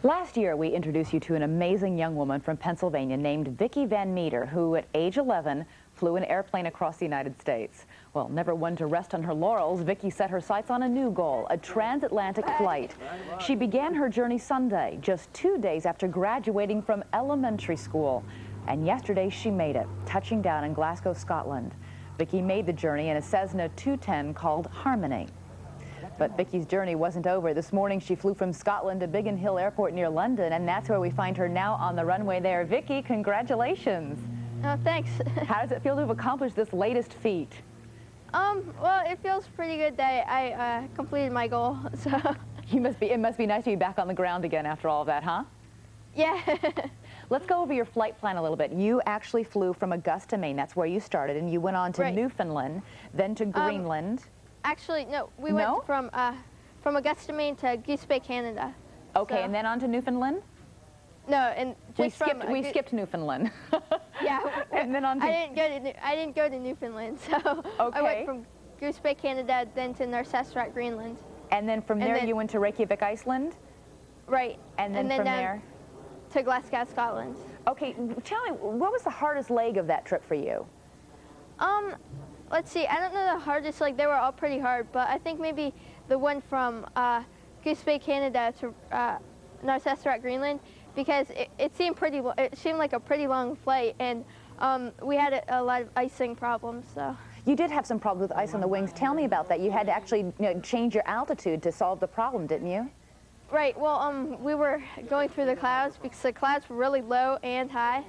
Last year, we introduced you to an amazing young woman from Pennsylvania named Vicki Van Meter, who at age 11 flew an airplane across the United States. Well, never one to rest on her laurels, Vicki set her sights on a new goal, a transatlantic flight. She began her journey Sunday, just 2 days after graduating from elementary school. And yesterday, she made it, touching down in Glasgow, Scotland. Vicki made the journey in a Cessna 210 called Harmony. But Vicki's journey wasn't over. This morning, she flew from Scotland to Biggin Hill Airport near London, and that's where we find her now on the runway there. Vicki, congratulations. Oh, thanks. How does it feel to have accomplished this latest feat? Well, it feels pretty good that I completed my goal, so. It must be nice to be back on the ground again after all of that, huh? Yeah. Let's go over your flight plan a little bit. You actually flew from Augusta, Maine. That's where you started, and you went on to Newfoundland, then to Greenland. Actually, no. We went from Augusta, Maine to Goose Bay, Canada. Okay, so. And then on to Newfoundland? No, and just we skipped Newfoundland. Yeah. And then on to... I didn't go to Newfoundland, so okay. I went from Goose Bay, Canada, then to Narcesserat, Greenland. And then from there you went to Reykjavik, Iceland? Right. And then from there? To Glasgow, Scotland. Okay, tell me, what was the hardest leg of that trip for you? Let's see, I don't know the hardest, like they were all pretty hard, but I think maybe the one from Goose Bay, Canada to Narcesserat, Greenland, because it seemed like a pretty long flight, and we had a lot of icing problems, so. You did have some problems with ice on the wings. Tell me about that. You had to actually change your altitude to solve the problem, didn't you? Right, well, we were going through the clouds because the clouds were really low and high,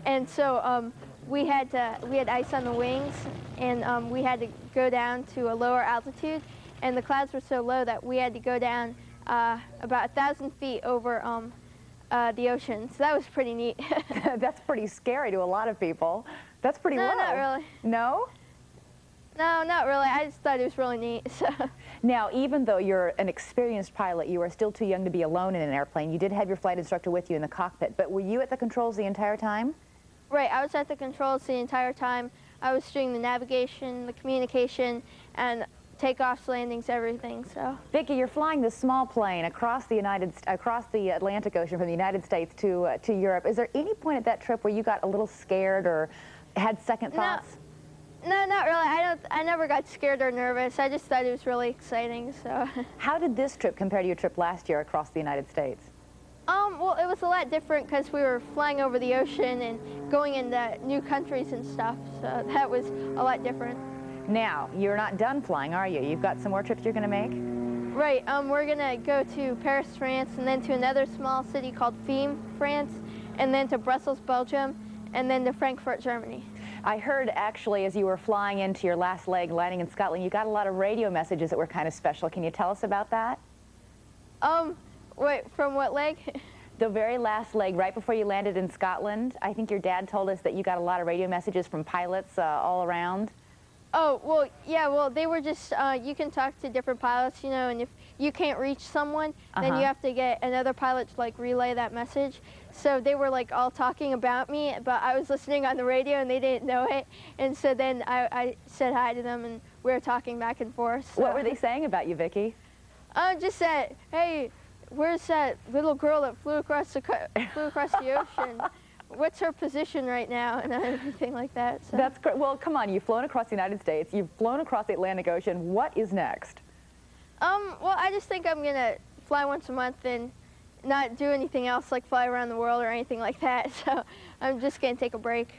and so we had ice on the wings, and we had to go down to a lower altitude, and the clouds were so low that we had to go down about 1,000 feet over the ocean. So that was pretty neat. That's pretty scary to a lot of people. That's pretty low. No, not really. No? No, not really. I just thought it was really neat. So. Now, even though you're an experienced pilot, you are still too young to be alone in an airplane. You did have your flight instructor with you in the cockpit, but were you at the controls the entire time? Right, I was at the controls the entire time. I was doing the navigation, the communication, and takeoffs, landings, everything. So. Vicki, you're flying this small plane across the Atlantic Ocean from the United States to Europe. Is there any point at that trip where you got a little scared or had second thoughts? No, not really. I never got scared or nervous. I just thought it was really exciting. So. How did this trip compare to your trip last year across the United States? Well, it was a lot different because we were flying over the ocean and going into new countries and stuff, so that was a lot different. Now, you're not done flying, are you? You've got some more trips you're going to make? Right, we're going to go to Paris, France, and then to another small city called Fiume, France, and then to Brussels, Belgium, and then to Frankfurt, Germany. I heard, actually, as you were flying into your last leg, landing in Scotland, you got a lot of radio messages that were kind of special. Can you tell us about that? Wait, from what leg? The very last leg, right before you landed in Scotland. I think your dad told us that you got a lot of radio messages from pilots all around. Oh, well, yeah, well, they were just, you can talk to different pilots, you know, and if you can't reach someone, then you have to get another pilot to, like, relay that message. So they were, like, all talking about me, but I was listening on the radio, and they didn't know it. And so then I said hi to them, and we were talking back and forth. So. What were they saying about you, Vicki? Just that, hey, where's that little girl that flew across the ocean? What's her position right now, and everything like that. So. That's great. Well, come on, you've flown across the United States, you've flown across the Atlantic Ocean. What is next? Well, I just think I'm going to fly once a month and not do anything else, like fly around the world or anything like that. So I'm just going to take a break.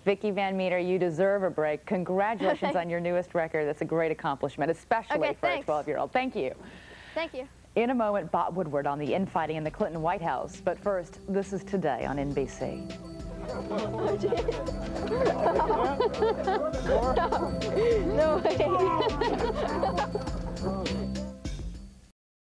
Vicki Van Meter, you deserve a break. Congratulations on your newest record. That's a great accomplishment, especially for a 12-year-old. Thank you. Thank you. In a moment, Bob Woodward on the infighting in the Clinton White House. But first, this is Today on NBC. No way.